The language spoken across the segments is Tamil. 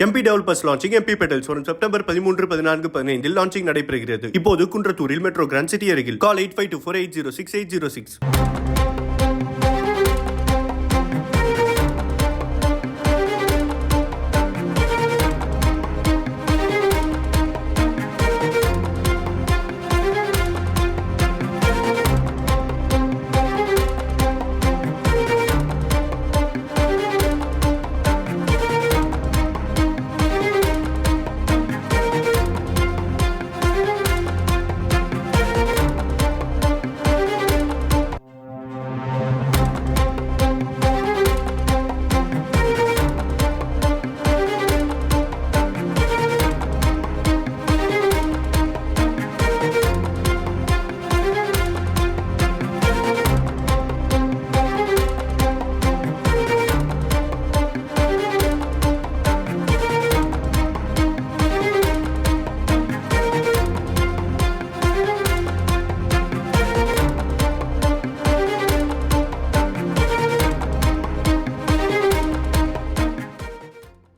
MP Developers launching MP Petals வரும் செப்டம்பர் 13, 14, 15 லான்ச்சிங் நடைபெறுகிறது. இப்போது குன்றத்தூரில் மெட்ரோ கிராண்ட் சிட்டி அருகில். கால் 8524806806.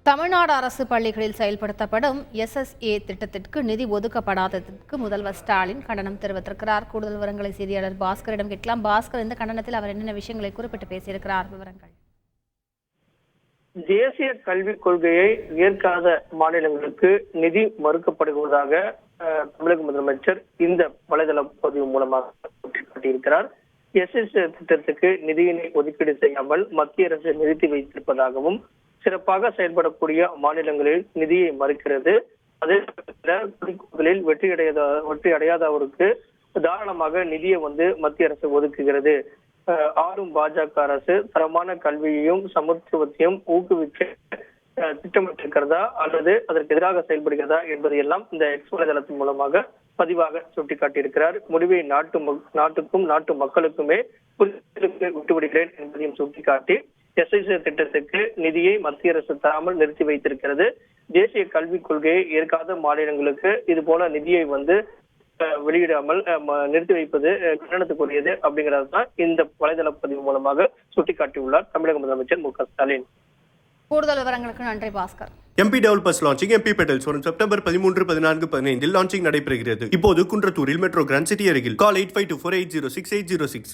தமிழ்நாடு அரசு பள்ளிகளில் செயல்படுத்தப்படும் SSA திட்டத்திற்கு நிதி ஒதுக்கப்படாததற்கு முதல்வர் ஸ்டாலின் கண்டனம் தெரிவித்திருக்கிறார். கூடுதல் விவரங்களை செய்தியாளர் பாஸ்கரிடம் கேட்கலாம். பாஸ்கர், இந்த கண்டனத்தில் அவர் என்னென்ன விஷயங்களை குறிப்பிட்டு பேசியிருக்கிறார்? விவரங்கள். தேசிய கல்விக் கொள்கையை ஏற்காத மாநிலங்களுக்கு நிதி மறுக்கப்படுவதாக தமிழக முதலமைச்சர் இந்த வலைதள பதிவு மூலமாக சுட்டிக்காட்டியிருக்கிறார். SSA திட்டத்துக்கு நிதியினை ஒதுக்கீடு செய்யாமல் மத்திய அரசு நிறுத்தி வைத்திருப்பதாகவும், சிறப்பாக செயல்படக்கூடிய மாநிலங்களில் நிதியை மறுக்கிறது. அதே குறிக்கோள்களில் வெற்றி அடையாதவருக்கு தாராளமாக நிதியை மத்திய அரசு ஒதுக்குகிறது. ஆளும் பாஜக அரசு தரமான கல்வியையும் சமத்துவத்தையும் ஊக்குவிக்க திட்டமிட்டிருக்கிறதா அல்லது அதற்கு எதிராக செயல்படுகிறதா என்பதையெல்லாம் இந்த எக்ஸ் வலைதளத்தின் மூலமாக பதிவாக சுட்டிக்காட்டியிருக்கிறார். முடிவை நாட்டுக்கும் நாட்டு மக்களுக்குமே விட்டுவிடுகிறேன் என்பதையும் சுட்டிக்காட்டி SSA திட்டத்துக்கு நிதியை மத்திய அரசு தராமல் நிறுத்தி வைத்திருக்கிறது. தேசிய கல்விக் கொள்கையை ஏற்காத மாநிலங்களுக்கு இது போல நிதியை வெளியிடாமல் நிறுத்தி வைப்பது கண்டனத்துக்குரியது அப்படிங்கறதுதான் இந்த வலைதள பதிவு மூலமாக சுட்டிக்காட்டியுள்ளார் தமிழக முதலமைச்சர் மு க ஸ்டாலின். கூடுதல் விவரங்களுக்கு நன்றி Bhaskar. MP Developers launching MP Petals வரும் செப்டம்பர் 13, 14, 15 லான்ச்சிங் நடைபெறுகிறது. இப்போது குன்றத்தூரில் மெட்ரோ கிராண்ட் சிட்டி அருகில். கால் 8524806806.